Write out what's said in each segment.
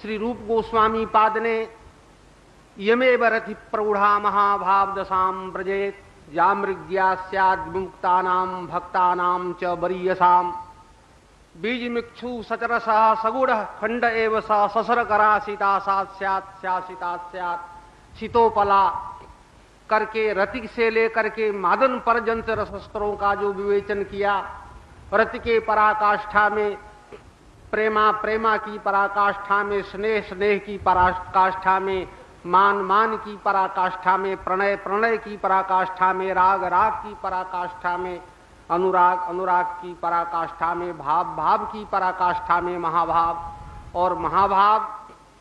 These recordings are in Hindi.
श्री रूप गोस्वामी पाद ने यमेव रथि प्रौढ़ा महाभाव दशाम ब्रजेत जामृग्या स्याद् विमुक्तानां भक्तानां च वरीयसाम बीजमिक्षु सचरसः सगुणः खंड एव स ससरकरासिता सात स्यात् स्यासिता स्यात् शीतोपला करके रति से लेकर के मादन पर्यंत रसस्त्रों का जो विवेचन किया, रति के पराकाष्ठा में प्रेमा, प्रेमा की पराकाष्ठा में स्नेह, स्नेह की पराकाष्ठा में मान, मान की पराकाष्ठा में प्रणय, प्रणय की पराकाष्ठा में राग, राग की पराकाष्ठा में अनुराग, अनुराग की पराकाष्ठा में भाव, भाव की पराकाष्ठा में महाभाव, और महाभाव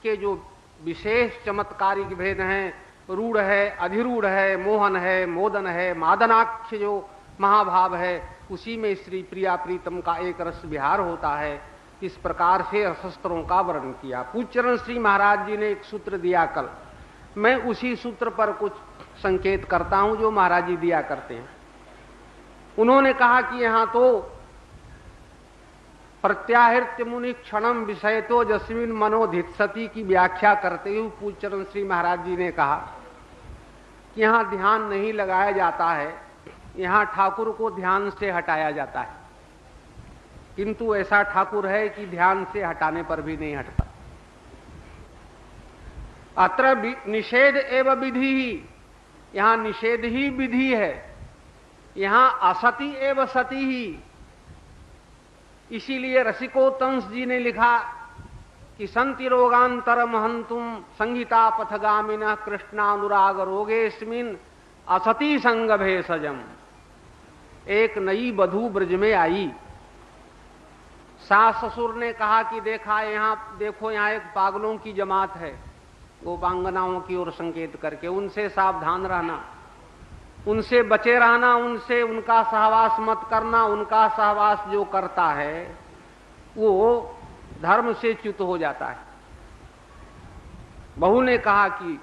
के जो विशेष चमत्कारिक भेद हैं, रूढ़ है, अधिरूढ़ है, मोहन है, मोदन है, मादनाख्य जो महाभाव है, उसी में श्री प्रिया प्रीतम का एक रस विहार होता है। इस प्रकार से रसस्त्रों का वर्णन किया। पूज्यचरण श्री महाराज जी ने एक सूत्र दिया कल, मैं उसी सूत्र पर कुछ संकेत करता हूं जो महाराज जी दिया करते हैं। उन्होंने कहा कि यहां तो प्रत्याहृत्य मुनि क्षणम विषय तो जस्मिन मनोधित्सति की व्याख्या करते हुए पूज्यचरण श्री महाराज जी ने कहा कि यहां ध्यान नहीं लगाया जाता है, यहां ठाकुर को ध्यान से हटाया जाता है, किंतु ऐसा ठाकुर है कि ध्यान से हटाने पर भी नहीं हटता। अत्र निषेध एवं विधि ही, यहां निषेध ही विधि है, यहां असति एवं सति ही। इसीलिए रसिकोत्तंस जी ने लिखा कि संति रोगांतरम हंतुम संहिता पथगामिनः कृष्णानुराग रोगेस्मिन असति संग भेषजम। एक नई बधू ब्रज में आई, सास ससुर ने कहा कि देखा यहां देखो, यहां एक पागलों की जमात है, गोपांगनाओं की ओर संकेत करके, उनसे सावधान रहना, उनसे बचे रहना, उनसे उनका सहवास मत करना, उनका सहवास जो करता है वो धर्म से च्युत हो जाता है। बहू ने कहा कि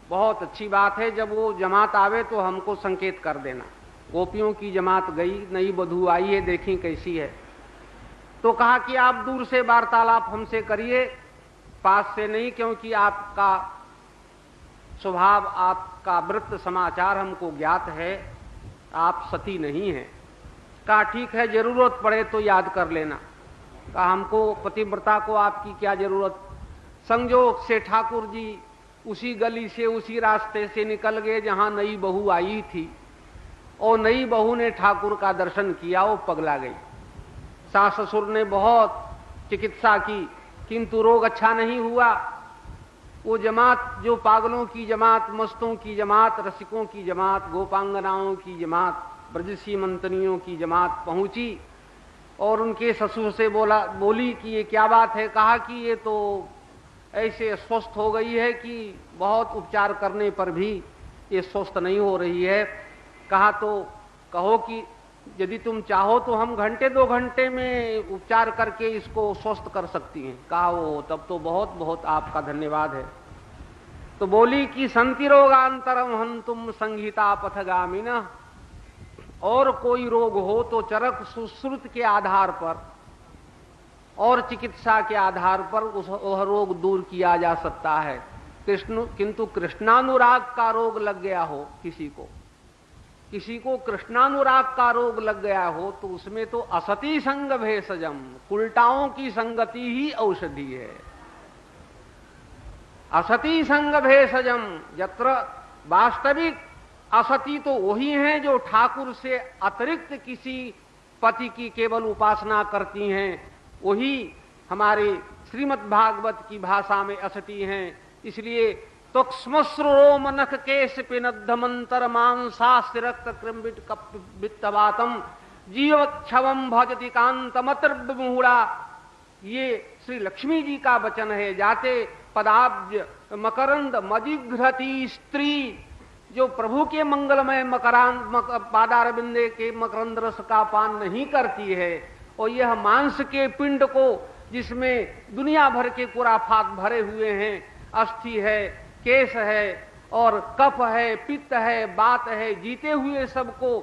बहुत अच्छी बात है, जब वो जमात आवे तो हमको संकेत कर देना। गोपियों की जमात गई, नई बधू आई है, देखी कैसी है। तो कहा कि आप दूर से वार्तालाप हमसे करिए, पास से नहीं, क्योंकि आपका स्वभाव, आपका वृत्त समाचार हमको ज्ञात है, आप सती नहीं हैं। कहा ठीक है, जरूरत पड़े तो याद कर लेना। कहा हमको पतिव्रता को आपकी क्या जरूरत। संजोग से ठाकुर जी उसी गली से, उसी रास्ते से निकल गए जहां नई बहू आई थी, और नई बहू ने ठाकुर का दर्शन किया, वो पगला गई। सास ससुर ने बहुत चिकित्सा की, किंतु रोग अच्छा नहीं हुआ। वो जमात, जो पागलों की जमात, मस्तों की जमात, रसिकों की जमात, गोपांगनाओं की जमात, ब्रजसी मंतनियों की जमात पहुंची और उनके ससुर से बोली कि ये क्या बात है। कहा कि ये तो ऐसे स्वस्थ हो गई है कि बहुत उपचार करने पर भी ये स्वस्थ नहीं हो रही है। कहा तो कहो कि यदि तुम चाहो तो हम घंटे 2 घंटे में उपचार करके इसको स्वस्थ कर सकती हैं। कहा वो तब तो बहुत बहुत आपका धन्यवाद है। तो बोली कि संति रोगांतरम हंतुम संहिता पथगामिनः, और कोई रोग हो तो चरक सुश्रुत के आधार पर और चिकित्सा के आधार पर वह रोग दूर किया जा सकता है। किंतु कृष्णानुराग का रोग लग गया हो किसी को कृष्णानुराग का रोग लग गया हो तो उसमें तो असती संग भेषजम, उल्टाओं की संगति ही औषधि है। असती संग भेषजम, यत्र वास्तविक असती तो वही हैं जो ठाकुर से अतिरिक्त किसी पति की केवल उपासना करती हैं, वही हमारे श्रीमद् भागवत की भाषा में असती हैं। इसलिए तो स्मश्रो मनख केश पिनद्ध मंतर मांसास्य रक्त कृम्बिट कपित्तवातम जीवक्षवम भजति कांतमतिर्विमूढ़ा, ये श्री लक्ष्मी जी का वचन है। जाते पदाब्ज मकरंद मजिघ्रति स्त्री, जो प्रभु के मंगलमय पादारविंदे के मकरंद रस का पान नहीं करती है, और यह मांस के पिंड को जिसमें दुनिया भर के कुराफात भरे हुए हैं, अस्थि है, केश है और कफ है, पित्त है, बात है, जीते हुए सबको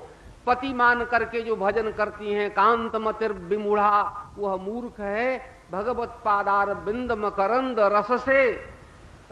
पति मान करके जो भजन करती हैं, कांतमतिर विमूढ़ा, वह मूर्ख है भगवत पादार बिंद मकरंद रस से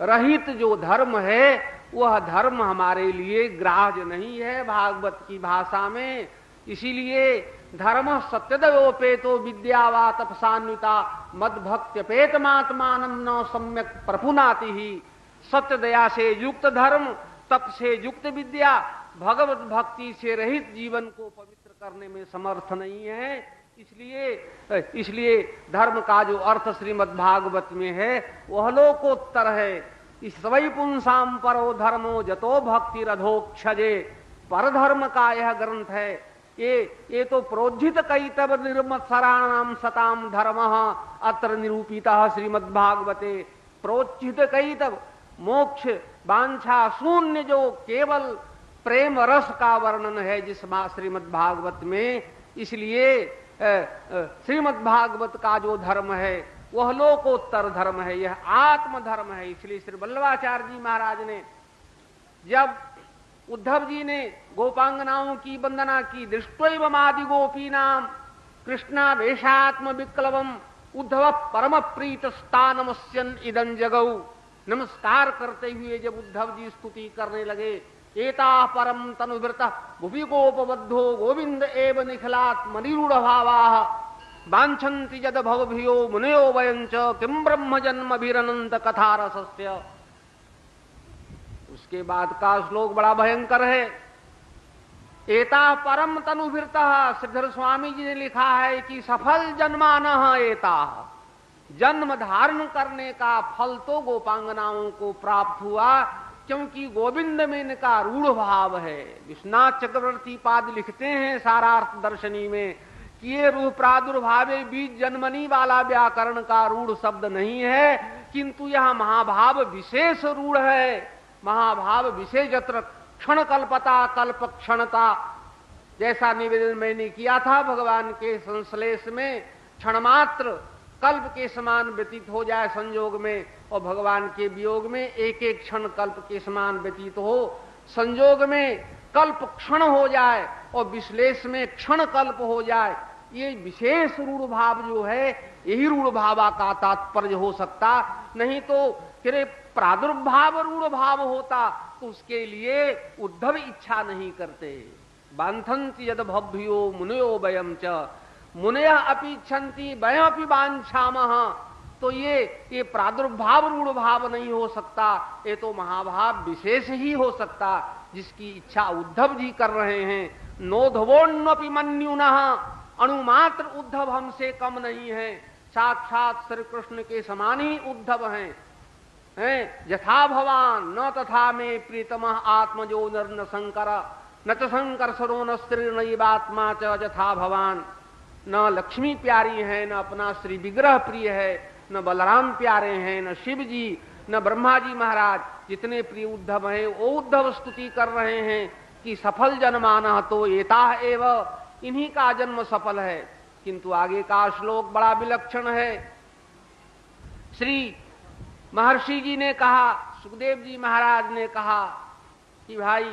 रहित जो धर्म है वह धर्म हमारे लिए ग्राह्य नहीं है भागवत की भाषा में। इसीलिए धर्म सत्यदयोपेतो विद्यावा तपसान्विता मद्भक्त्यपेतमात्मानं न सम्यक प्रपुनाति ही। सत्य दया से युक्त धर्म, तप से युक्त विद्या भगवत भक्ति से रहित जीवन को पवित्र करने में समर्थ नहीं है। इसलिए धर्म का जो अर्थ श्रीमद् भागवत में है वह लोकोत्तर है। इस वै पुंसाम परो धर्मो जतो भक्ति रधोक्षजे, पर धर्म का यह ग्रंथ है। ये तो प्रोज्झित कैतव निर्मत्सराणाम सताम धर्म अत्र निरूपिता श्रीमद् भागवते। प्रोज्झित कैतव मोक्ष वांछा शून्य जो केवल प्रेम रस का वर्णन है जिस श्रीमद् भागवत में। इसलिए श्रीमद् भागवत का जो धर्म है वह लोकोत्तर धर्म है, यह आत्म धर्म है। इसलिए श्री वल्लभाचार्य जी महाराज ने जब उद्धव जी ने गोपांगनाओं की वंदना की, दृष्टैवमादि गोपीनाम कृष्णावेशात्म विक्लवम उद्धव परम प्रीत स्थानमस्यन इदं जगौ। नमस्कार करते हुए जब उद्धव जी स्तुति करने लगे, एता परम तनुवृतः भुवि गोपबद्धो गोविंद एव निखिलात् मनिरूढ़ भावाः वांछन्ति यद भवभियो मुनयो वयं च किं ब्रह्म जन्मभिरनंत कथा रसस्य। उसके बाद का श्लोक बड़ा भयंकर है। एता परम तनुवृतः, श्रीधर स्वामी जी ने लिखा है कि सफल जन्मानः एता, जन्म धारण करने का फल तो गोपांगनाओं को प्राप्त हुआ, क्योंकि गोविंद में इनका रूढ़ भाव है। विश्वनाथ चक्रवर्ती पाद लिखते हैं सारार्थ दर्शनी में कि ये रूढ़ प्रादुर्भावे बीज जन्मनी वाला व्याकरण का रूढ़ शब्द नहीं है, किंतु यह महाभाव विशेष रूढ़ है। महाभाव विशेष यत्र क्षण कल्पता कल्प क्षणता, जैसा निवेदन मैंने किया था भगवान के संश्लेष में, क्षण मात्र कल्प के समान व्यतीत हो जाए संयोग में, और भगवान के वियोग में एक एक क्षण कल्प के समान व्यतीत हो, संयोग में कल्प क्षण हो जाए और विश्लेष में क्षण कल्प हो जाए। ये विशेष रूढ़ भाव जो है, यही रूढ़ भावा का तात्पर्य हो सकता। नहीं तो फिर प्रादुर्भाव रूढ़ भाव होता तो उसके लिए उद्धव इच्छा नहीं करते। बांधन्ति यद भव्यो मुनयो वयं च मुनयः अपि इच्छन्ति वयम् अपि वाञ्छामः। तो ये प्रादुर्भाव रूढ़ भाव नहीं हो सकता, ये तो महाभाव विशेष ही हो सकता जिसकी इच्छा उद्धव जी कर रहे हैं। नोधवोन्नपि मन्युनः, अणुमात्र उद्धव हमसे कम नहीं है, साक्षात श्री कृष्ण के समान ही उद्धव हैं। यथा भवान न तथा में प्रीतमः आत्मजो नर शंकर न च संकर्षणो न स्त्रीर्नैवात्मा च यथा भवान। न लक्ष्मी प्यारी है, न अपना श्री विग्रह प्रिय है, न बलराम प्यारे हैं, न शिव जी, न ब्रह्मा जी महाराज। जितने प्रिय उद्धव हैं वो उद्धव स्तुति कर रहे हैं कि सफल जन्माना तो एता एव, इन्हीं का जन्म सफल है। किंतु आगे का श्लोक बड़ा विलक्षण है। श्री महर्षि जी ने कहा, सुखदेव जी महाराज ने कहा कि भाई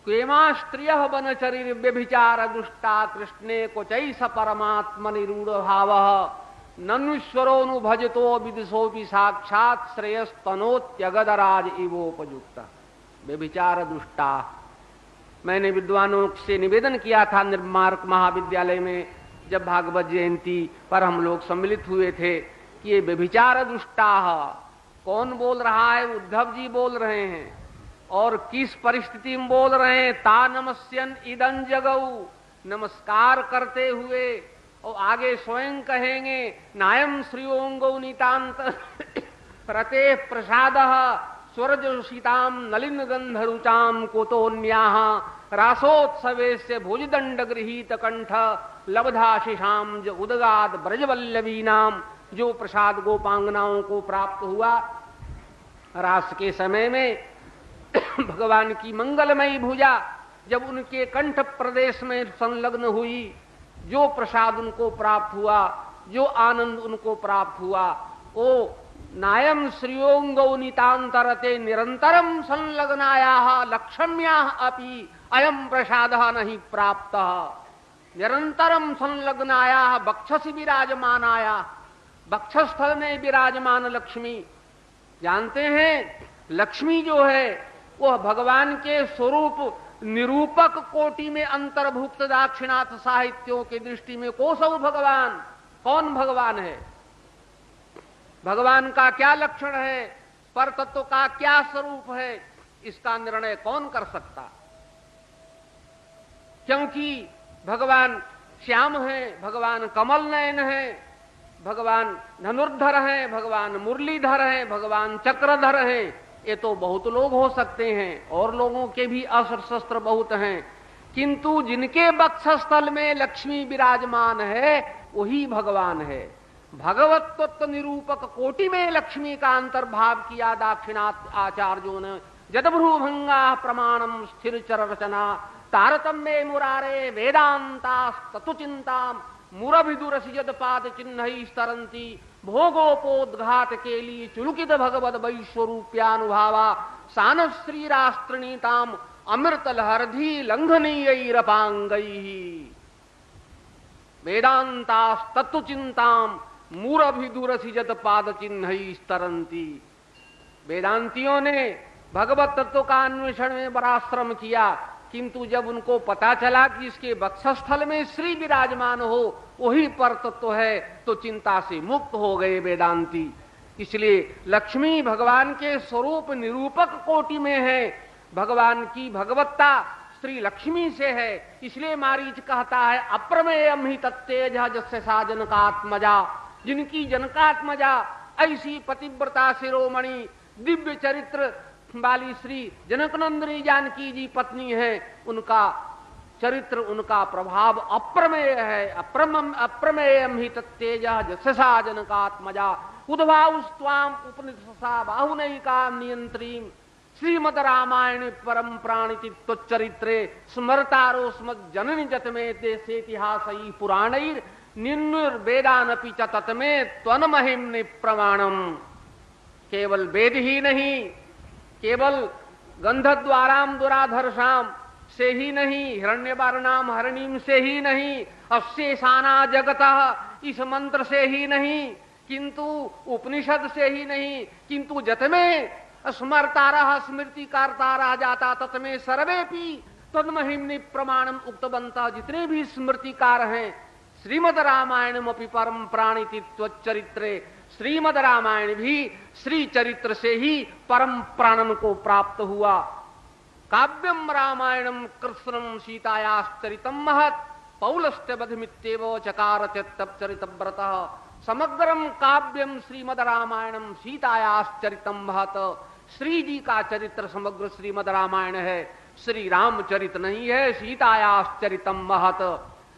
क्वेमा स्त्रिय वनचरी व्यभिचार दुष्टा कृष्णे क्वचैष परमात्मनि रूढ़ भाव नन्वीश्वरोऽनुभजतो विदुषोऽपि साक्षात् श्रेयस्तनोत्यगदराज इवोपयुक्त। व्यभिचार दुष्टा, मैंने विद्वानों से निवेदन किया था निर्मार्क महाविद्यालय में जब भागवत जयंती पर हम लोग सम्मिलित हुए थे कि ये व्यभिचार दुष्टा। कौन बोल रहा है? उद्धव जी बोल रहे हैं। और किस परिस्थिति में बोल रहे हैं? ता नमस्यन इदं जगऊ, नमस्कार करते हुए। और आगे स्वयं कहेंगे नायम श्रियोंगो नितांत प्रते प्रसादः स्वरजोषिताम नलिन गंधरुचाम कोतोन्याः रासोत्सवे से भुजदंड गृहीत कंठ लब्धाशिषाम ज उदगाद ब्रजवल्लवीनाम। जो प्रसाद गोपांगनाओं को प्राप्त हुआ रास के समय में, भगवान की मंगलमयी भुजा जब उनके कंठ प्रदेश में संलग्न हुई, जो प्रसाद उनको प्राप्त हुआ, जो आनंद उनको प्राप्त हुआ, वो नायम श्रियोंगौ नितांतरते निरंतरम संलग्नायाः लक्ष्म्याः अपि अयम प्रसादः नहीं प्राप्तः। निरंतरम संलग्नाया बक्षसी विराजमानाया, बक्षस्थल में विराजमान लक्ष्मी। जानते हैं लक्ष्मी जो है वह भगवान के स्वरूप निरूपक कोटि में अंतर्भुक्त दाक्षिणात्य साहित्यों की दृष्टि में कोसौ भगवान, कौन भगवान है, भगवान का क्या लक्षण है, पर तत्व का क्या स्वरूप है, इसका निर्णय कौन कर सकता। क्योंकि भगवान श्याम है, भगवान कमल नयन है, भगवान धनुर्धर है, भगवान मुरलीधर है, भगवान चक्रधर है। ये तो बहुत लोग हो सकते हैं और लोगों के भी अस्त्र शस्त्र बहुत हैं, किंतु जिनके वक्षस्थल में लक्ष्मी विराजमान है वही भगवान है। भगवत तत्व निरूपक कोटि में लक्ष्मी का अंतर्भाव किया दाक्षिणात्य आचार्यों ने। जदभ्रूभंगा प्रमाणम स्थिर चर रचना तारतम्ये मुरारे वेदांता तत्वचिंताम मुरभिदुरसि यद पाद चिन्ह स्तरंती भोगोपोद्घात के लिए चुलुकित भगवद वैश्वरूप्यानुभावा सान श्रीरास्त्रणीताम अमृत लहरधि लंघनीयैरपांगैः वेदांतास्तत्वचिंताम मूरभिदुरसि यद पाद चिन्ह स्तरंती। वेदांतियों ने भगवत तत्व का अन्वेषण में बड़ा श्रम किया, किंतु जब उनको पता चला कि इसके वक्षस्थल में श्री विराजमान हो वही पर तत्व है तो चिंता से मुक्त हो गए वेदांती। इसलिए लक्ष्मी भगवान के स्वरूप निरूपक कोटि में है, भगवान की भगवत्ता श्री लक्ष्मी से है। इसलिए मारीच कहता है अप्रमेयम ही तत्तेज जस्य सा जनकात्मजा, जिनकी जनकात्मजा ऐसी पतिव्रता शिरोमणि दिव्य चरित्र वाली श्री जनकनंदिनी जानकी जी पत्नी है, उनका चरित्र उनका प्रभाव अप्रमेय है। अप्रमेयम ही तत्तेज जस्य सा जनकात्मजा उद्भावस्त्वाम उपनिषसा बाहुनैका नियंत्रीम श्रीमद रामायण परम प्राणिति त्वच्चरित्रे स्मरतारो स्मद जननी जतमे देशेतिहासै पुराणैर निन्नुर्वेदानपि च ततमे त्वन्महिम्नि प्रमाणम। केवल वेद ही नहीं, केवल गंधद्वाराम दुराधर्षाम से ही नहीं, हिरण्यवर्णाम हरणीम से ही नहीं, अवशेषाना जगतः इस मंत्र से ही नहीं, किंतु उपनिषद से ही नहीं, किंतु जतमे स्मरतारः स्मृति करता जाता ततमे सर्वेपि तन्महिम्नि प्रमाणम उक्तवन्तः। जितने भी स्मृतिकार हैं श्रीमद रामायणम अपि परम प्राणिति त्वच्चरित्रे, श्रीमद रामायण भी श्री चरित्र से ही परम प्राणन को प्राप्त हुआ। काव्यम रामायणम कृष्णम सीतायाश्चरितम महत् पौलस्त्य बधमित्येव चकार चरितव्रतः। समग्रम काव्यम श्रीमद रामायणम सीतायाश्चरितम महत्। श्री जी का चरित्र समग्र श्रीमद रामायण है, श्री रामचरित नहीं है। सीतायाश्चरितम महत्,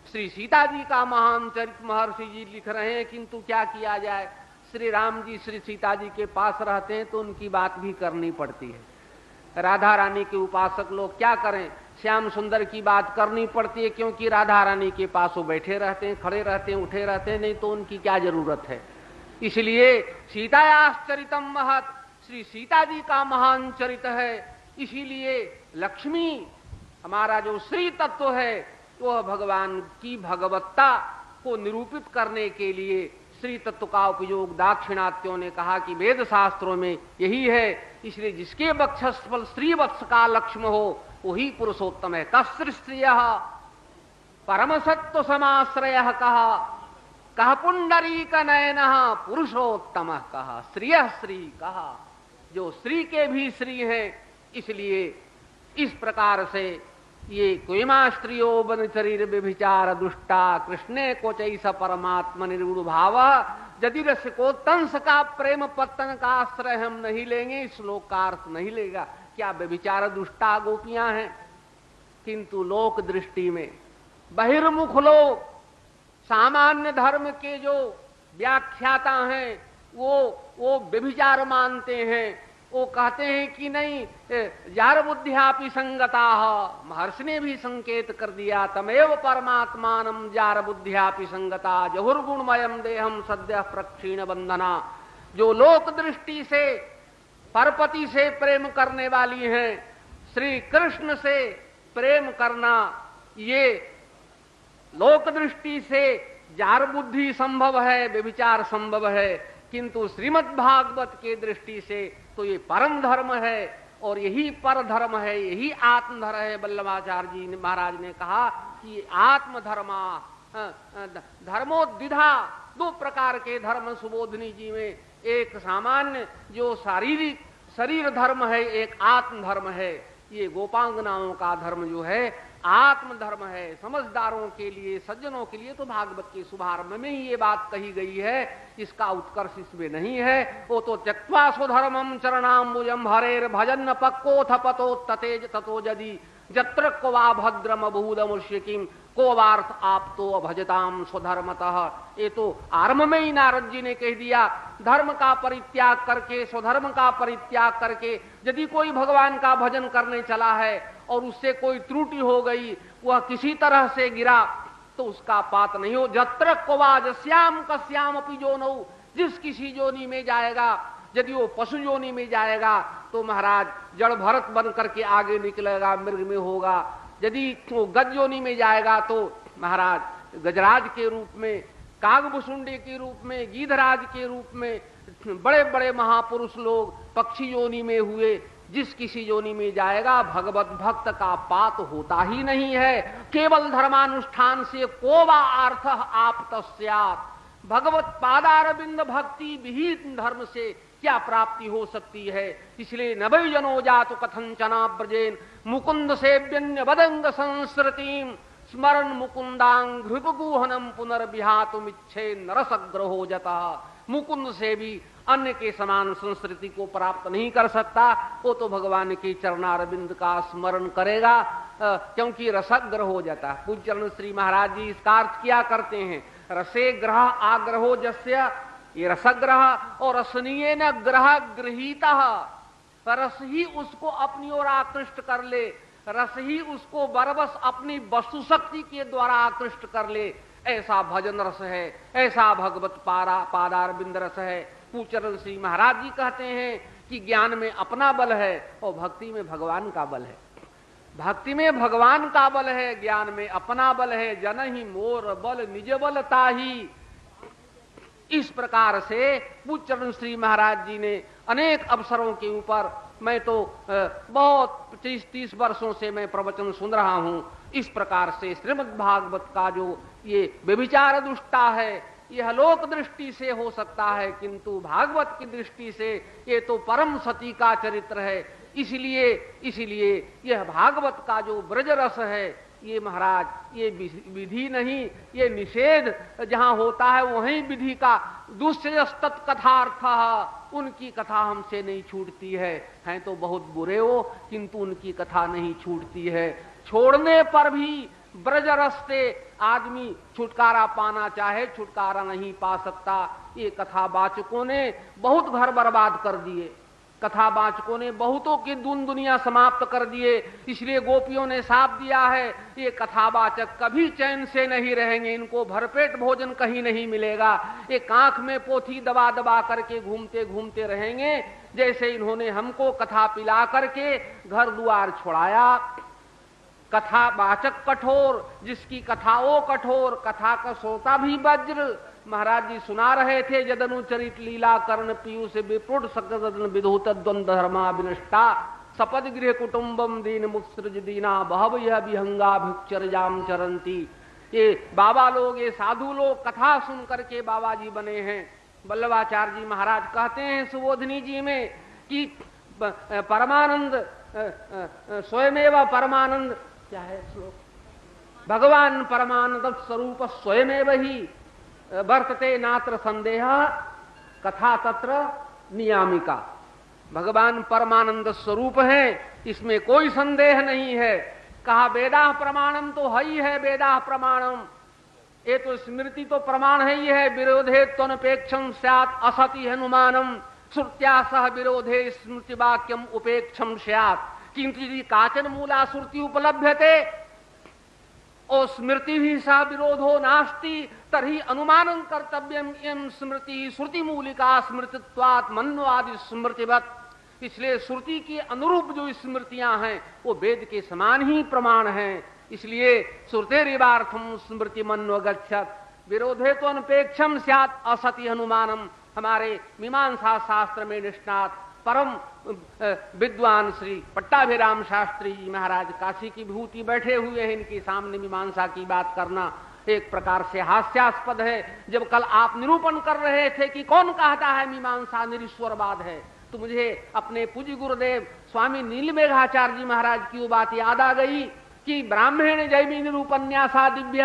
श्री सीता जी का महान चरित्र महर्षि जी लिख रहे हैं, किंतु क्या किया जाए, श्री राम जी श्री सीता जी के पास रहते हैं तो उनकी बात भी करनी पड़ती है। राधा रानी के उपासक लोग क्या करें, श्याम सुंदर की बात करनी पड़ती है, क्योंकि राधा रानी के पास वो बैठे रहते हैं, खड़े रहते हैं, उठे रहते हैं, नहीं तो उनकी क्या जरूरत है। इसलिए सीतायाश्चरितम महत्, श्री सीता जी का महान चरित्र है। इसीलिए लक्ष्मी हमारा जो श्री तत्व है वह भगवान की भगवत्ता को निरूपित करने के लिए श्री तत्व का उपयोग दाक्षिणात्यों ने कहा कि वेद शास्त्रों में यही है। इसलिए जिसके वक्षस्थल श्री वत्स का लक्ष्म हो वही पुरुषोत्तम है। कस्त्रिय परम सत्व समाश्रय कह पुंडरीक नयन पुरुषोत्तम कहा, श्रिय श्री कहा, जो श्री के भी श्री हैं। इसलिए इस प्रकार से ये कुमा स्त्रियो बन शरीर व्यभिचार दुष्टा कृष्णे को चैस परमात्मा निर्गुण भाव यदि रस को तंस का प्रेम पत्तन का आश्रय हम नहीं लेंगे, श्लोक का अर्थ नहीं लेगा। क्या व्यभिचार दुष्टा गोपियां हैं, किंतु लोक दृष्टि में बहिर्मुख लोग, सामान्य धर्म के जो व्याख्याता हैं वो व्यभिचार मानते हैं। वो कहते हैं कि नहीं, जार बुद्धियापि संगता, महर्षि ने भी संकेत कर दिया, तमेव परमात्मानम जार बुद्धियापि संगता जहुर्गुणमयम देहम सद्य प्रक्षीण बंधना। जो लोक दृष्टि से परपति से प्रेम करने वाली हैं, श्री कृष्ण से प्रेम करना ये लोक दृष्टि से जार बुद्धि संभव है, व्यभिचार संभव है, किंतु श्रीमद् भागवत के दृष्टि से तो ये परम धर्म है और यही पर धर्म है, यही आत्मधर्म है। वल्लभाचार्य जी महाराज ने कहा कि आत्मधर्मा धर्मोद्विधा, दो प्रकार के धर्म सुबोधनी जी में, एक सामान्य जो शारीरिक शरीर धर्म है, एक आत्म धर्म है। ये गोपांगनाओं का धर्म जो है आत्म धर्म है। समझदारों के लिए, सज्जनों के लिए तो भागवत के शुभारंभ में ही ये बात कही गई है, इसका उत्कर्ष इसमें नहीं है। वो तो त्यक्त्वा स्वधर्मम चरणाम्बुजम हरेर भजन पक्कोथ पतो ततेज ततो यदि जत्र को वा भद्रम बहुदमुष्य किम को वार्थ आप तो भजताम स्वधर्मतः। ये तो आरंभ में ही नारद जी ने कह दिया, धर्म का परित्याग करके, स्वधर्म का परित्याग करके यदि कोई भगवान का भजन करने चला है और उससे कोई त्रुटि हो गई, वह किसी तरह से गिरा, तो उसका पात नहीं हो। जत्र को वा जस्याम कस्याम अपि जोनौ, जिस किसी जोनी में जाएगा, यदि वो पशु योनि में जाएगा तो महाराज जड़ भरत बन करके आगे निकलेगा, मृग में होगा। यदि वो गज योनि में जाएगा तो महाराज गजराज के रूप में, कागभुसुंडी के रूप में, गीधराज के रूप में, बड़े बड़े महापुरुष लोग पक्षी योनि में हुए। जिस किसी योनि में जाएगा भगवत भक्त का पात होता ही नहीं है। केवल धर्मानुष्ठान से को वा अर्थ आप तस्यात्, भगवत पादारविंद भक्ति विहित धर्म से क्या प्राप्ति हो सकती है। इसलिए नभै जनो जातु कथंचना ब्रजेन मुकुंद सेव्यन्य बदंग संस्कृतिम स्मरण मुकुंदांग हृपगुहनम पुनर्विहातुमिच्छे नरसग्रहो जता। मुकुंद से भी अन्य के समान संस्कृति को प्राप्त नहीं कर सकता, वो तो भगवान के चरणारविंद का स्मरण करेगा, क्योंकि रसग्र हो जाता। पूज्य चरण श्री महाराज जी इसका अर्थ क्या करते हैं, रसे ग्रह आग्रहो जस्य, ये रसग्रह और रसनीय न ग्रह गृहीता, रस ही उसको अपनी ओर आकृष्ट कर ले, रस ही उसको बरबस अपनी वस्तु शक्ति के द्वारा आकृष्ट कर ले, ऐसा भजन रस है, ऐसा भगवत पादारविंद रस है। पूज्य श्री महाराज जी कहते हैं कि ज्ञान में अपना बल है और भक्ति में भगवान का बल है। भक्ति में भगवान का बल है, ज्ञान में अपना बल है। जन ही मोर बल निज बल ताही। इस प्रकार से पूज्य श्री महाराज जी ने अनेक अवसरों के ऊपर, मैं तो बहुत 30 वर्षों से मैं प्रवचन सुन रहा हूं, इस प्रकार से श्रीमद् भागवत का जो ये व्यभिचार दुष्टा है, यह लोक दृष्टि से हो सकता है, किंतु भागवत की दृष्टि से ये तो परम सती का चरित्र है। इसलिए यह भागवत का जो ब्रज रस है, ये महाराज ये विधि नहीं, ये निषेध जहां होता है वहीं विधि का दुष्यस्तत् कथार्थ, उनकी कथा हमसे नहीं छूटती है। हैं तो बहुत बुरे हो, किंतु उनकी कथा नहीं छूटती है। छोड़ने पर भी ब्रज रस से आदमी छुटकारा पाना चाहे, छुटकारा नहीं पा सकता। ये कथावाचकों ने बहुत घर बर्बाद कर दिए, कथावाचकों ने बहुतों की दुनिया समाप्त कर दिए। इसलिए गोपियों ने साफ दिया है, ये कथावाचक कभी चैन से नहीं रहेंगे, इनको भरपेट भोजन कहीं नहीं मिलेगा। एक आंख में पोथी दबा दबा करके घूमते घूमते रहेंगे, जैसे इन्होंने हमको कथा पिला करके घर द्वार छोड़ाया। कथावाचक कठोर, जिसकी कथा वो कठोर, कथा का श्रोता भी वज्र। महाराज जी सुना रहे थे, जदनुचरित लीला कर्ण पीयूष विपुट सकदन विधूत द्वंद्व धर्मा विनष्टा सपद गृह कुटुंबम दीन मुत्सृज दीना बहव यह विहंगा भिक्षरजाम चरंती। ये बाबा लोग, ये साधु लोग कथा सुन करके बाबा जी बने हैं। वल्लभाचार्य जी महाराज कहते हैं सुबोधनी जी में कि परमानंद स्वयमेव परमानंद, क्या है श्लोक, भगवान परमानंद स्वरूप स्वयमेव ही वर्तते नात्र संदेह कथा तत्र नियामिका। भगवान परमानंद स्वरूप है, इसमें कोई संदेह नहीं है। कहा वेदा प्रमाणम तो है ही है, वेदा प्रमाणम, ये तो स्मृति तो प्रमाण है ही है। विरोधे त्वनपेक्षम स्यात् असति हनुमानम श्रुत्या सह विरोधे स्मृति वाक्यम उपेक्षम स्यात्। किंतु यदि काचन मूला श्रुति उपलभ्यते और स्मृति भी सा विरोधो नास्ति तर्हि अनुमानं कर्तव्यम एम स्मृति श्रुति मूलिका स्मृतित्वात् मन्वादि स्मृतिवत्। इसलिए श्रुति के अनुरूप जो स्मृतियां हैं वो वेद के समान ही प्रमाण हैं। इसलिए श्रुतेरिवार्थम स्मृति मन्व गच्छत विरोधे तो अनपेक्षम स्यात् असति अनुमानम। हमारे मीमांसा शास्त्र में निष्णात परम विद्वान श्री पट्टाभिराम शास्त्री जी महाराज काशी की विभूति बैठे हुए हैं, इनके सामने मीमांसा की बात करना एक प्रकार से हास्यास्पद है। जब कल आप निरूपण कर रहे थे कि कौन कहता है मीमांसा निरीश्वरवाद है, तो मुझे अपने पूज्य गुरुदेव स्वामी नीलमेघाचार्य जी महाराज की वो बात याद आ गई कि ब्राह्मण जैमिनी निरूपन्यासा दिव्य,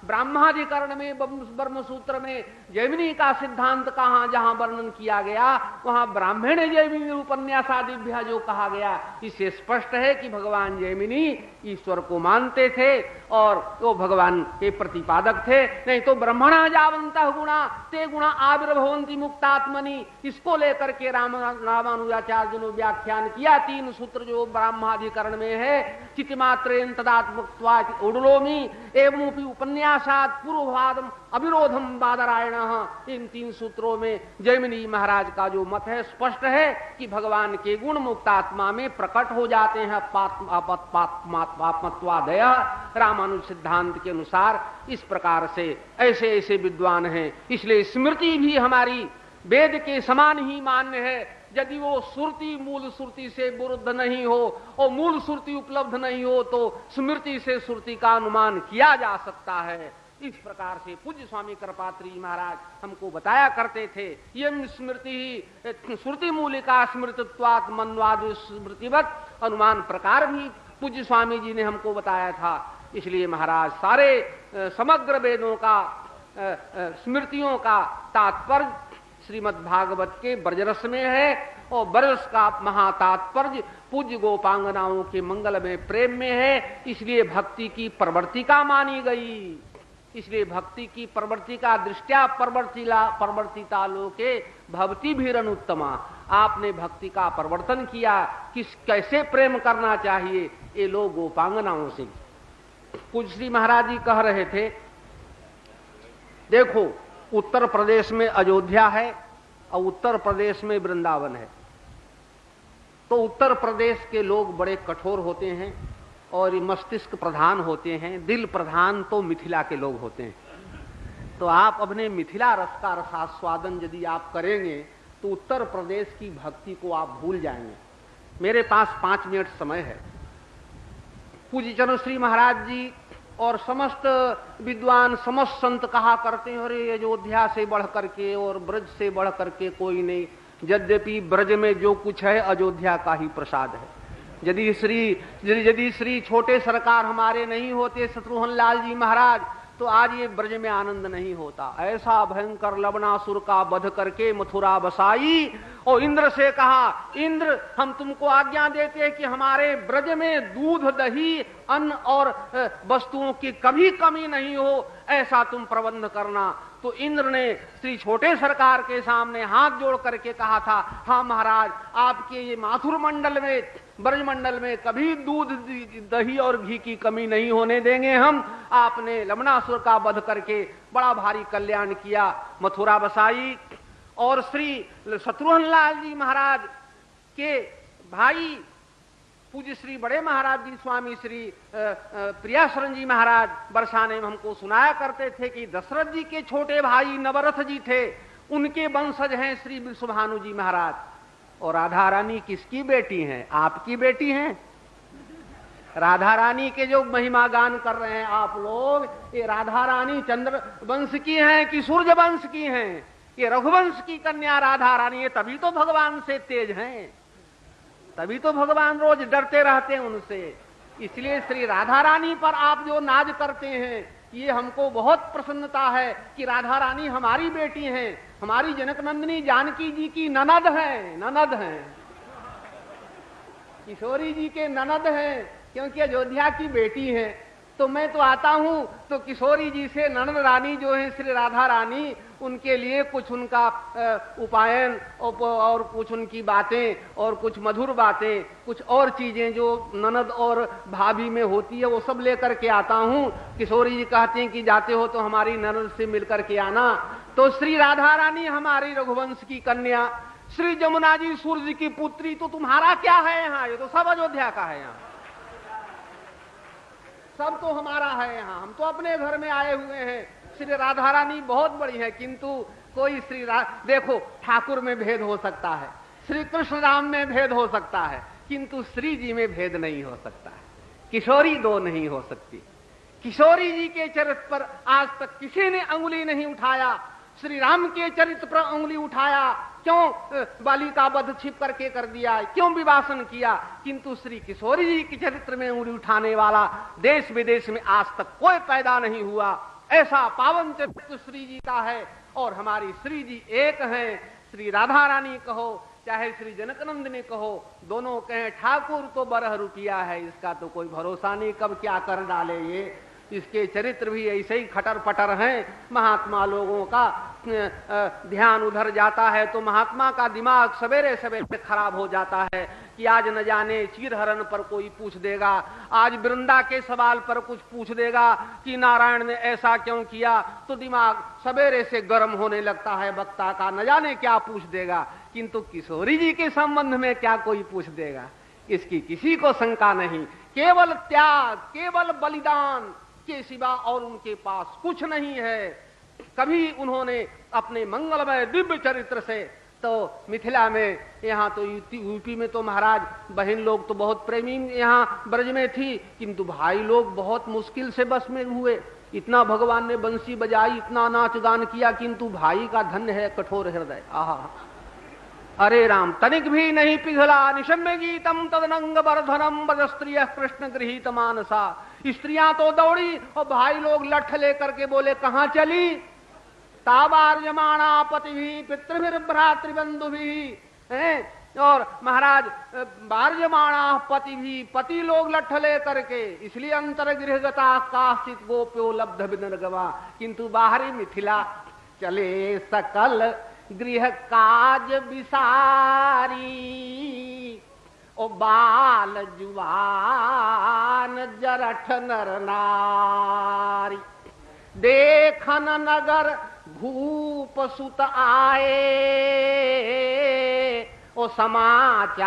ब्राह्माधिकरण में ब्रह्म सूत्र में जैमिनी का सिद्धांत कहां जहां वर्णन किया गया वहां ब्राह्मण जैमिनी निरूपन्यासादिभ्य जो कहा गया, इससे स्पष्ट है कि भगवान जैमिनी ईश्वर को मानते थे और वो भगवान के प्रतिपादक थे। नहीं तो ब्रह्मणा जावंतः गुणा ते गुणा आविर्भवन्ति मुक्तात्मनि, इसको लेकर के रामानुजाचार्य ने व्याख्यान किया। 3 सूत्र जो ब्राह्माधिकरण में है, चितिमात्रेन तदात्मत्वात् उडलोमी एवं उपन्यासात् पूर्ववादम अविरोधम बादरायण, इन 3 सूत्रों में जैमिनी महाराज का जो मत है स्पष्ट है कि भगवान के गुण मुक्तात्मा में प्रकट हो जाते हैं। आत्मत्वादय रामानुज सिद्धांत के अनुसार इस प्रकार से ऐसे ऐसे विद्वान हैं। इसलिए स्मृति भी हमारी वेद के समान ही मान्य है। यदि वो श्रुति मूल श्रुति से विरुद्ध नहीं हो और मूल श्रुति उपलब्ध नहीं हो तो स्मृति से श्रुति का अनुमान किया जा सकता है। इस प्रकार से पूज्य स्वामी कृपात्री महाराज हमको बताया करते थे, यम स्मृति श्रुति मूलिका स्मृतित्वात् मन्वाद स्मृतिवत, अनुमान प्रकार भी पूज्य स्वामी जी ने हमको बताया था। इसलिए महाराज सारे समग्र वेदों का स्मृतियों का तात्पर्य श्रीमद् भागवत के ब्रजरस में है और ब्रजरस का महातात्पर्य पूज्य गोपांगनाओं के मंगल में प्रेम में है। इसलिए भक्ति की प्रवर्तिका मानी गई। इसलिए भक्ति की प्रवर्तिका दृष्टिया प्रवर्तिता लोके भक्ति भीरनुत्तमा, आपने भक्ति का प्रवर्तन किया, किस कैसे प्रेम करना चाहिए ये लोग गोपांगनाओं से। पूज्य श्री महाराज जी कह रहे थे, देखो उत्तर प्रदेश में अयोध्या है और उत्तर प्रदेश में वृंदावन है, तो उत्तर प्रदेश के लोग बड़े कठोर होते हैं और मस्तिष्क प्रधान होते हैं, दिल प्रधान तो मिथिला के लोग होते हैं। तो आप अपने मिथिला रस का रसास्वादन यदि आप करेंगे तो उत्तर प्रदेश की भक्ति को आप भूल जाएंगे। मेरे पास 5 मिनट समय है। पूज्य चरण श्री महाराज जी और समस्त विद्वान समस्त संत कहा करते हैं, अरे अयोध्या से बढ़ करके और ब्रज से बढ़ करके कोई नहीं। यद्यपि ब्रज में जो कुछ है अयोध्या का ही प्रसाद है। यदि श्री छोटे सरकार हमारे नहीं होते शत्रुघ्न लाल जी महाराज, तो आज ये ब्रज में आनंद नहीं होता। ऐसा भयंकर लवणासुर का वध करके मथुरा बसाई और इंद्र से कहा, इंद्र हम तुमको आज्ञा देते हैं कि हमारे ब्रज में दूध दही अन्न और वस्तुओं की कभी कमी नहीं हो, ऐसा तुम प्रबंध करना। तो इंद्र ने श्री छोटे सरकार के सामने हाथ जोड़ करके कहा था, हाँ महाराज, आपके ये माथुर मंडल में ब्रज मंडल में कभी दूध दही और घी की कमी नहीं होने देंगे हम। आपने लवणासुर का वध करके बड़ा भारी कल्याण किया, मथुरा बसाई। और श्री शत्रुघ्न लाल जी महाराज के भाई पूज्य श्री बड़े महाराज जी स्वामी श्री प्रियाशरण जी महाराज बरसाने में हमको सुनाया करते थे कि दशरथ जी के छोटे भाई नवरथ जी थे, उनके वंशज हैं श्री विश्वभानु जी महाराज। और राधा रानी किसकी बेटी हैं? आपकी बेटी हैं। राधा रानी के जो महिमा गान कर रहे हैं आप लोग, ये राधा रानी चंद्र वंश की हैं कि सूर्य वंश की हैं? ये रघुवंश की कन्या राधा रानी है, तभी तो भगवान से तेज हैं, तभी तो भगवान रोज डरते रहते हैं उनसे। इसलिए श्री राधा रानी पर आप जो नाज करते हैं, ये हमको बहुत प्रसन्नता है कि राधा रानी हमारी बेटी हैं, हमारी जनक नंदिनी जानकी जी की ननद हैं, किशोरी जी के ननद हैं, क्योंकि अयोध्या की बेटी हैं। तो मैं तो आता हूं तो किशोरी जी से ननद रानी जो है श्री राधा रानी, उनके लिए कुछ उनका उपायन और कुछ उनकी बातें और कुछ मधुर बातें, कुछ और चीजें जो ननद और भाभी में होती है वो सब लेकर के आता हूं। किशोरी जी कहते हैं कि जाते हो तो हमारी ननद से मिलकर के आना। तो श्री राधा रानी हमारी रघुवंश की कन्या, श्री जमुना जी सूर्य की पुत्री, तो तुम्हारा क्या है यहाँ? ये तो सब अयोध्या का है, यहाँ सब तो हमारा है यहाँ, हम तो अपने घर में आए हुए हैं। श्री राधा रानी बहुत बड़ी है, किंतु कोई देखो ठाकुर में भेद हो सकता है, श्री कृष्ण राम में भेद हो सकता है, किंतु श्री जी में भेद नहीं हो सकता है। किशोरी दो नहीं हो सकती। किशोरी जी के चरित्र पर आज तक किसी ने अंगुली नहीं उठाया। श्री राम के चरित्र पर अंगुली उठाया, क्यों बालिका वध छिप करके कर दिया, क्यों विवासन किया, किंतु श्री किशोरी जी के चरित्र में अंगुली उठाने वाला देश विदेश में आज तक कोई पैदा नहीं हुआ। ऐसा पावन चरित्र श्री जी का है, और हमारी श्री जी एक हैं। श्री राधा रानी कहो चाहे श्री जनकनंदिनी कहो, दोनों कहें ठाकुर तो 12 रुपया है, इसका तो कोई भरोसा नहीं कब क्या कर डाले ये। इसके चरित्र भी ऐसे ही खटर पटर हैं। महात्मा लोगों का ध्यान उधर जाता है तो महात्मा का दिमाग सवेरे सवेरे खराब हो जाता है कि आज न जाने चीरहरण पर कोई पूछ देगा, आज वृंदा के सवाल पर कुछ पूछ देगा कि नारायण ने ऐसा क्यों किया, तो दिमाग सवेरे से गर्म होने लगता है वक्ता का, न जाने क्या पूछ देगा। किंतु किशोरी जी के संबंध में क्या कोई पूछ देगा, इसकी किसी को शंका नहीं। केवल त्याग, केवल बलिदान के सिवा और उनके पास कुछ नहीं है। कभी उन्होंने अपने मंगलमय दिव्य चरित्र से, तो मिथिला में, यहाँ तो यूपी में तो महाराज बहन लोग तो बहुत प्रेमी यहाँ ब्रज में थी, किंतु भाई लोग बहुत मुश्किल से बस में हुए। इतना भगवान ने बंसी बजाई, इतना नाच गान किया, किंतु भाई का धन्य है कठोर हृदय। आहा, अरे राम, तनिक भी नहीं पिघला। निशम्य गीतम तदनंग वर्धनम बद स्त्रिय कृष्ण गृहीत मानसा। स्त्रियां तो दौड़ी और भाई लोग लठ लेकर के बोले कहां चली। ताबार्यमाणा पति भी पितृभिर भ्रातृबंधु भी, और महाराज बार्यमाणा पति भी, पति लोग लठ ले करके, इसलिए अंतर गृहगता काश्चित गोप्यो लब्ध विनर्गवा। किंतु बाहरी मिथिला चले सकल गृह काज विसारी, ओ बाल जुवान जरठ नर नारी। देखन नगर भूप सुत आए, ओ समाचार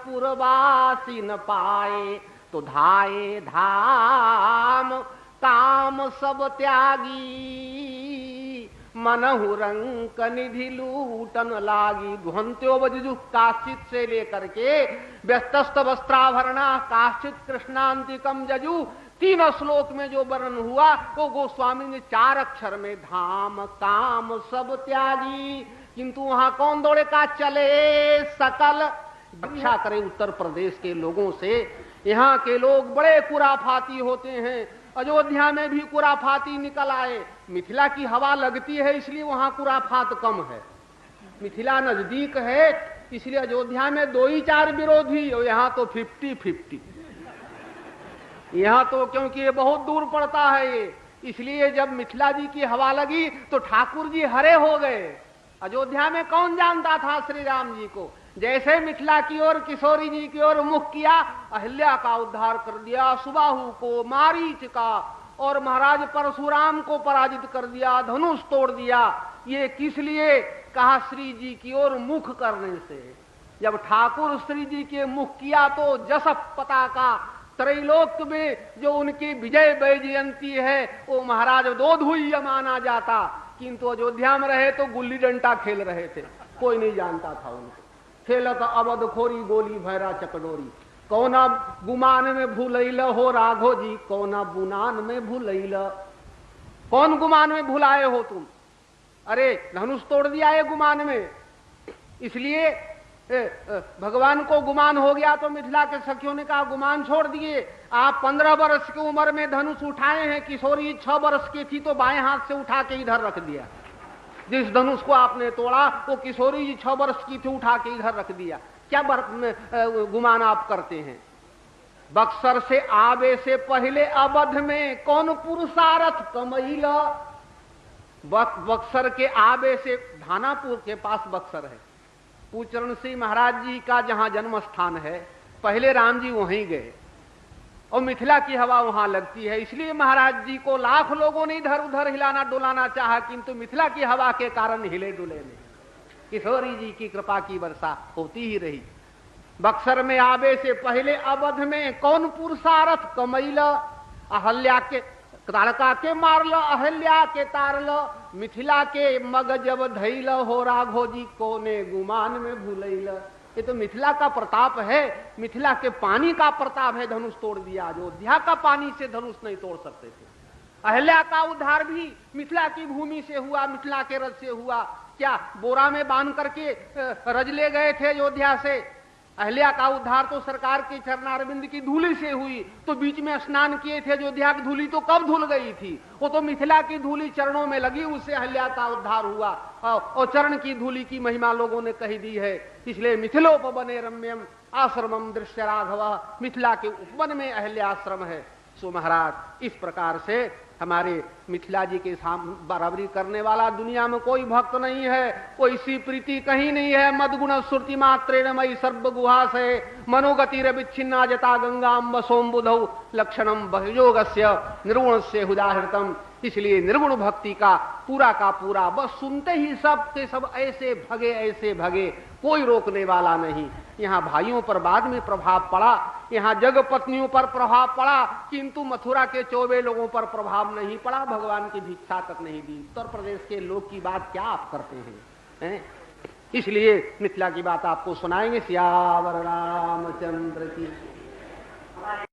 पुरवासी न पाए। तो धाये धाम काम सब त्यागी, मनहु रंक निधि लूटन लागी। दुहंत्यो बजु काश्चित से लेकर के व्यस्तस्त वस्त्राभरणा काश्चित कृष्णांतिकम जजू, 3 श्लोक में जो वर्णन हुआ वो गोस्वामी ने 4 अक्षर में, धाम काम सब त्यागी। किंतु वहां कौन दौड़े का चले सकल। रक्षा करे उत्तर प्रदेश के लोगों से। यहाँ के लोग बड़े कुराफाती होते हैं। अयोध्या में भी कुराफाती निकल आए। मिथिला की हवा लगती है इसलिए वहां कुराफात कम है। मिथिला नजदीक है इसलिए अयोध्या में 2 ही 4 विरोधी, और यहाँ तो 50-50। यहाँ तो क्योंकि ये बहुत दूर पड़ता है ये, इसलिए जब मिथिला जी की हवा लगी तो ठाकुर जी हरे हो गए। अयोध्या में कौन जानता था श्री राम जी को। जैसे मिथिला की ओर किशोरी जी की ओर मुख किया, अहिल्या का उद्धार कर दिया, सुबाहु को, मारीच का, और महाराज परशुराम को पराजित कर दिया, धनुष तोड़ दिया। ये किस लिए कहा, श्री जी की ओर मुख करने से। जब ठाकुर श्री जी के मुख किया तो जसप पताका त्रैलोक में जो उनकी विजय वैजयंती है वो महाराज दोधुई माना जाता। किंतु अयोध्या में रहे तो गुल्ली डंडा खेल रहे थे, कोई नहीं जानता था उनको। खेलत अवध खोरी गोली भैरा चकडोरी, कौना गुमान में भूलैल हो राघो जी, कौना बुनान में भूलैल। कौन गुमान में भुलाए हो तुम? अरे धनुष तोड़ दिया है गुमान में, इसलिए भगवान को गुमान हो गया तो मिथिला के सखियों ने कहा गुमान छोड़ दिए। आप 15 वर्ष की उम्र में धनुष उठाए हैं, किशोरी 6 वर्ष की थी तो बाएं हाथ से उठा के इधर रख दिया। जिस धनुष को आपने तोड़ा वो किशोरी जी 6 वर्ष की थी, उठा के इधर रख दिया। क्या गुमान आप करते हैं? बक्सर से आवे से पहले अवध में कौन पुरुषारथ कमैला। बक्सर के आवे से, धानापुर के पास बक्सर है, पूचरण सिंह महाराज जी का जहां जन्म स्थान है, पहले राम जी वहीं गए और मिथिला की हवा वहां लगती है। इसलिए महाराज जी को लाख लोगों ने इधर उधर हिलाना डुलाना चाहा, किंतु मिथिला की हवा के कारण हिले डुले नहीं। किशोरी जी की कृपा की वर्षा होती ही रही। बक्सर में आवे से पहले अवध में कौन पुरुषारथ कमैल, अहल्या के ताड़का के मारल, अहल्या के तारल, मिथिला के मग जब धैल, हो राघोजी कोने गुमान में भूलैल। ये तो मिथिला का प्रताप है, मिथिला के पानी का प्रताप है, धनुष तोड़ दिया। अयोध्या का पानी से धनुष नहीं तोड़ सकते थे। अहल्या का उद्धार भी मिथिला की भूमि से हुआ, मिथिला के रज से हुआ। क्या बोरा में बांध करके रज ले गए थे अयोध्या से? अहल्या का उद्धार तो सरकार के चरणारविंद की धूली से हुई। तो बीच में स्नान किए थे अयोध्या की धूली तो कब धुल गई थी? वो तो मिथिला की धूली चरणों में लगी, उससे अहल्या का उद्धार हुआ। और चरण की धूली की महिमा लोगों ने कही दी है। इसलिए मिथिलोपवने रम्यम आश्रमम दृश्य राघव, मिथिला के उपवन में अहल्या आश्रम है। सो महाराज, इस प्रकार से हमारे मिथिला जी के बराबरी करने वाला दुनिया में कोई भक्त नहीं है, कोई सी प्रीति कहीं नहीं है। मदगुण श्रुति मात्रेण मई सर्व गुहा से मनोगति विच्छिन्ना जता गंगाम सोम बुधौ लक्षणम बहयोगस्य निर्गुणस्य हुदाहृतम। इसलिए निर्गुण भक्ति का पूरा बस सुनते ही सब के सब ऐसे भगे, कोई रोकने वाला नहीं। यहाँ भाइयों पर बाद में प्रभाव पड़ा, यहाँ जग पत्नियों पर प्रभाव पड़ा, किंतु मथुरा के 24 लोगों पर प्रभाव नहीं पड़ा। भगवान की भिक्षा तक नहीं दी। उत्तर प्रदेश के लोग की बात क्या आप करते हैं? इसलिए मिथिला की बात आपको सुनाएंगे। सियावर रामचंद्र की